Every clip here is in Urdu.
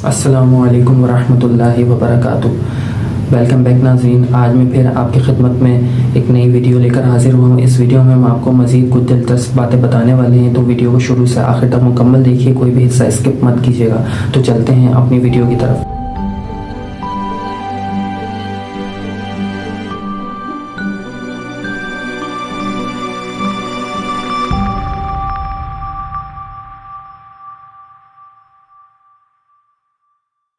السلام علیکم ورحمۃ اللہ وبرکاتہ۔ ویلکم بیک ناظرین، آج میں پھر آپ کی خدمت میں ایک نئی ویڈیو لے کر حاضر ہوا ہوں۔ اس ویڈیو میں ہم آپ کو مزید کچھ دلچسپ باتیں بتانے والے ہیں، تو ویڈیو کو شروع سے آخر تک مکمل دیکھیے، کوئی بھی حصہ اسکپ مت کیجیے گا۔ تو چلتے ہیں اپنی ویڈیو کی طرف۔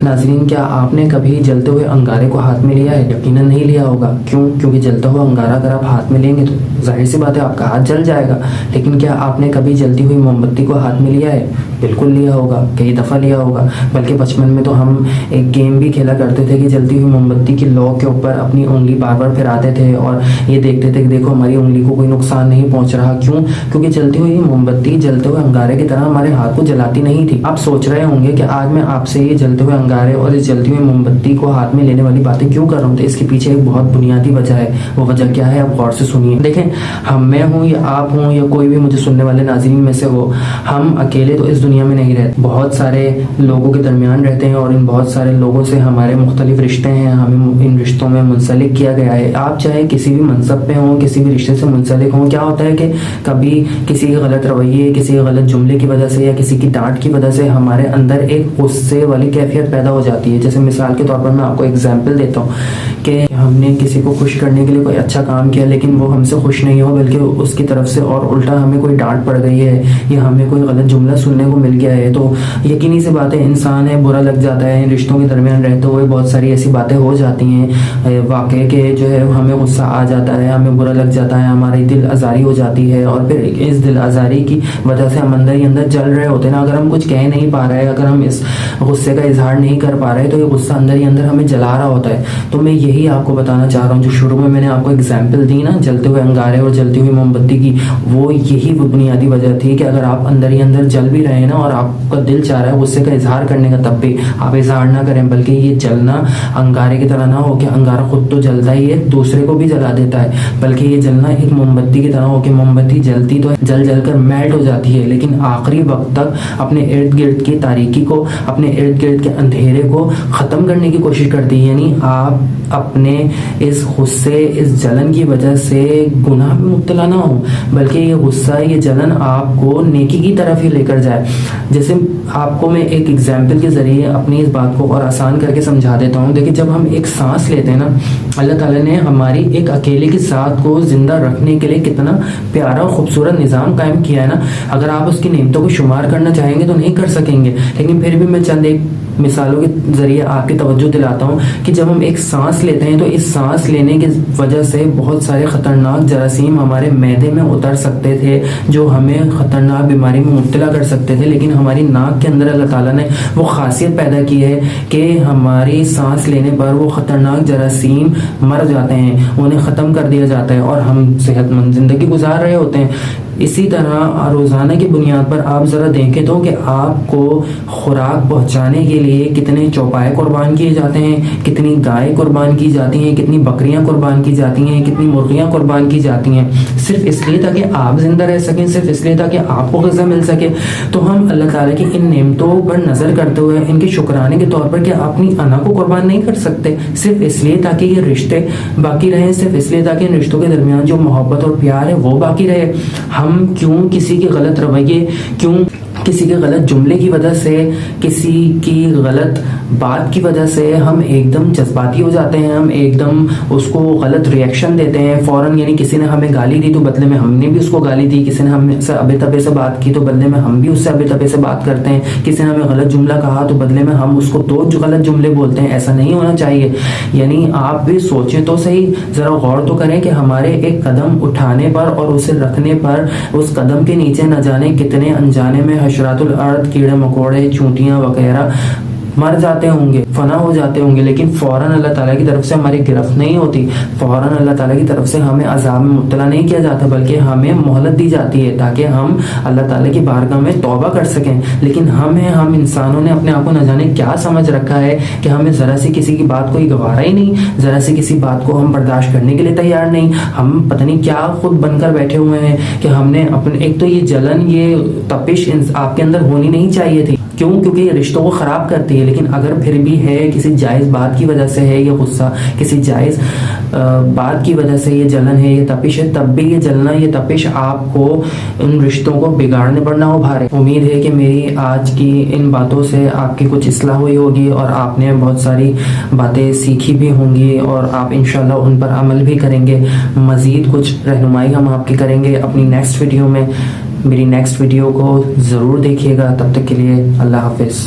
ناظرین، کیا آپ نے کبھی جلتے ہوئے انگارے کو ہاتھ میں لیا ہے؟ یقیناً نہیں لیا ہوگا۔ کیونکہ جلتا ہوا انگارہ اگر آپ ہاتھ میں لیں گے تو ظاہر سی بات ہے آپ کا ہاتھ جل جائے گا۔ لیکن کیا آپ نے کبھی جلتی ہوئی موم بتی کو ہاتھ میں لیا ہے؟ بالکل لیا ہوگا، کئی دفعہ لیا ہوگا۔ بلکہ بچپن میں تو ہم ایک گیم بھی کھیلا کرتے تھے کہ جلتی ہوئی موم بتی کی لو کے اوپر اپنی انگلی بار بار پھراتے تھے اور یہ دیکھتے تھے کہ دیکھو ہماری انگلی کو کوئی نقصان نہیں پہنچ رہا۔ کیونکہ جلتی ہوئی موم بتی جلتے ہوئے انگارے کی طرح ہمارے ہاتھ کو جلاتی نہیں تھی۔ آپ سوچ رہے ہوں گے کہ آج میں آپ سے یہ جلتے ہوئے انگارے اور اس جلتی ہوئی موم بتی کو ہاتھ میں لینے والی باتیں کیوں کر رہا ہوں؟ تو اس کے پیچھے ایک بہت بنیادی وجہ ہے۔ وہ وجہ کیا ہے؟ آپ غور سے سنیے۔ دیکھیں، میں ہوں یا آپ ہوں یا کوئی بھی مجھے سننے والے ناظرین میں سے ہو، ہم اکیلے تو اس دنیا میں نہیں رہتے، بہت سارے لوگوں کے درمیان رہتے ہیں اور ان بہت سارے لوگوں سے ہمارے مختلف رشتے ہیں، ہمیں ان رشتوں میں منسلک کیا گیا ہے۔ آپ چاہے کسی بھی منصب پہ ہوں، کسی بھی رشتے سے منسلک ہوں، کیا ہوتا ہے کہ کبھی کسی کے غلط رویے، کسی کے غلط جملے کی وجہ سے یا کسی کی ڈانٹ کی وجہ سے ہمارے اندر ایک غصے والی کیفیت پیدا ہو جاتی ہے۔ جیسے مثال کے طور پر میں آپ کو ایگزامپل دیتا ہوں کہ ہم نے کسی کو خوش کرنے کے لیے کوئی اچھا کام کیا، لیکن وہ ہم سے خوش نہیں ہو، بلکہ اس کی طرف سے اور الٹا ہمیں کوئی ڈانٹ پڑ گئی ہے یا ہمیں کوئی غلط جملہ سننے کو مل گیا ہے، تو یقینی سی بات ہے انسان ہے، برا لگ جاتا ہے۔ ان رشتوں کے درمیان رہتے ہوئے بہت ساری ایسی باتیں ہو جاتی ہیں واقعی کہ جو ہے ہمیں غصہ آ جاتا ہے، ہمیں برا لگ جاتا ہے، ہماری دل آزاری ہو جاتی ہے، اور پھر اس دل آزاری کی وجہ سے ہم اندر ہی اندر جل رہے ہوتے ہیں نا۔ اگر ہم کچھ کہہ نہیں پا رہے، اگر ہم اس غصے کا اظہار نہیں کر پا رہے، تو یہ غصہ اندر ہی اندر ہمیں جلا رہا ہوتا ہے۔ تو میں یہی آپ کو بتانا چاہ رہا ہوں، جو شروع میں نے آپ کو ایگزامپل دی نا جلتے ہوئے انگارے اور جلتی ہوئی موم بتی کی، وہ یہی بنیادی وجہ تھی کہ اگر آپ اندر ہی اندر جل بھی رہے ہیں نا اور آپ کا دل چاہ رہا ہے غصے کا اظہار کرنے کا، تب بھی آپ اظہار نہ کریں، بلکہ یہ جلنا انگارے کی طرح نہ ہو کہ انگارہ خود تو جلتا ہی ہے، دوسرے کو بھی جلا دیتا ہے، بلکہ یہ جلنا ایک موم بتی کی طرح ہو کہ موم بتی جلتی تو جل جل کر میلٹ ہو جاتی ہے، لیکن آخری وقت تک اپنے ارد گرد کی تاریکی کو، اپنے ارد گرد کے اندھیرے کو ختم کرنے کی کوشش کرتی ہے۔ یعنی آپ اپنے اس غصے، اس جلن کی وجہ سے گناہ میں مبتلا نہ ہو، بلکہ یہ غصہ، یہ جلن آپ کو نیکی کی طرف ہی لے کر جائے۔ جیسے آپ کو میں ایک ایگزامپل کے ذریعے اپنی اس بات کو اور آسان کر کے سمجھا دیتا ہوں۔ دیکھیں، جب ہم ایک سانس لیتے ہیں نا، اللہ تعالیٰ نے ہماری ایک اکیلے کی ذات کو زندہ رکھنے کے لیے کتنا پیارا اور خوبصورت نظام قائم کیا ہے نا۔ اگر آپ اس کی نعمتوں کو شمار کرنا چاہیں گے تو نہیں کر سکیں گے، لیکن پھر بھی میں چند ایک مثالوں کے ذریعے آپ کی توجہ دلاتا ہوں کہ جب ہم ایک سانس لیتے ہیں تو اس سانس لینے کی وجہ سے بہت سارے خطرناک جراثیم ہمارے معدے میں اتر سکتے تھے، جو ہمیں خطرناک بیماری میں مبتلا کر سکتے تھے، لیکن ہماری ناک کے اندر اللہ تعالیٰ نے وہ خاصیت پیدا کی ہے کہ ہماری سانس لینے پر وہ خطرناک جراثیم مر جاتے ہیں، انہیں ختم کر دیا جاتا ہے اور ہم صحت مند زندگی گزار رہے ہوتے ہیں۔ اسی طرح روزانہ کی بنیاد پر آپ ذرا دیکھیں تو کہ آپ کو خوراک پہنچانے کے لیے کتنے چوپائے قربان کیے جاتے ہیں، کتنی گائے قربان کی جاتی ہیں، کتنی بکریاں قربان کی جاتی ہیں، کتنی مرغیاں قربان کی جاتی ہیں، صرف اس لیے تاکہ آپ زندہ رہ سکیں، صرف اس لیے تاکہ آپ کو غذا مل سکے۔ تو ہم اللہ تعالیٰ کی ان نعمتوں پر نظر کرتے ہوئے ان کے شکرانے کے طور پر کیا اپنی انا کو قربان نہیں کر سکتے، صرف اس لیے تاکہ یہ رشتے باقی رہیں، صرف اس لیے تاکہ ان رشتوں کے درمیان جو محبت اور پیار ہے وہ باقی رہے۔ ہم کیوں کسی کے غلط رویے، کیوں کسی کے غلط جملے کی وجہ سے، کسی کی غلط بات کی وجہ سے ہم ایک دم جذباتی ہو جاتے ہیں، ہم ایک دم اس کو غلط ریئیکشن دیتے ہیں فوراً؟ یعنی کسی نے ہمیں گالی دی تو بدلے میں ہم نے بھی اس کو گالی دی، کسی نے ہم سے ابے تبے سے بات کی تو بدلے میں ہم بھی اس سے ابے تبے سے بات کرتے ہیں، کسی نے ہمیں غلط جملہ کہا تو بدلے میں ہم اس کو دو غلط جملے بولتے ہیں۔ ایسا نہیں ہونا چاہیے۔ یعنی آپ بھی سوچیں تو صحیح، ذرا غور تو کریں کہ ہمارے ایک قدم اٹھانے پر اور اسے رکھنے پر اس قدم کے نیچے نہ جانے کتنے انجانے میں حشرات الارض، کیڑے مکوڑے، چونٹیاں وغیرہ مر جاتے ہوں گے، فنا ہو جاتے ہوں گے، لیکن فوراً اللہ تعالیٰ کی طرف سے ہماری گرفت نہیں ہوتی، فوراً اللہ تعالیٰ کی طرف سے ہمیں عذاب میں مبتلا نہیں کیا جاتا، بلکہ ہمیں مہلت دی جاتی ہے تاکہ ہم اللہ تعالیٰ کی بارگاہ میں توبہ کر سکیں۔ لیکن ہم انسانوں نے اپنے آپ کو نہ جانے کیا سمجھ رکھا ہے کہ ہمیں ذرا سی کسی کی بات کو گوارا ہی نہیں، ذرا سی کسی بات کو ہم برداشت کرنے کے لیے تیار نہیں۔ ہم پتہ نہیں کیا خود بن کر بیٹھے ہوئے ہیں کہ ہم نے اپنے ایک تو یہ جلن، یہ تپش آپ کے اندر ہونی نہیں چاہیے تھی۔ کیوں؟ کیونکہ یہ رشتوں کو خراب کرتی ہے. لیکن اگر پھر بھی ہے کسی جائز بات کی وجہ سے ہے یہ غصہ، کسی جائز بات کی وجہ سے یہ جلن ہے، یہ تپش ہے، تب بھی یہ جلنا، یہ تپش آپ کو ان رشتوں کو بگاڑنے پر نہ ابھارے. امید ہے کہ میری آج کی ان باتوں سے آپ کی کچھ اصلاح ہوئی ہوگی اور آپ نے بہت ساری باتیں سیکھی بھی ہوں گی اور آپ انشاءاللہ ان پر عمل بھی کریں گے. مزید کچھ رہنمائی ہم آپ کی کریں گے اپنی نیکسٹ ویڈیو میں. میری نیکسٹ ویڈیو کو ضرور دیکھیے گا. تب تک کے لیے اللہ حافظ.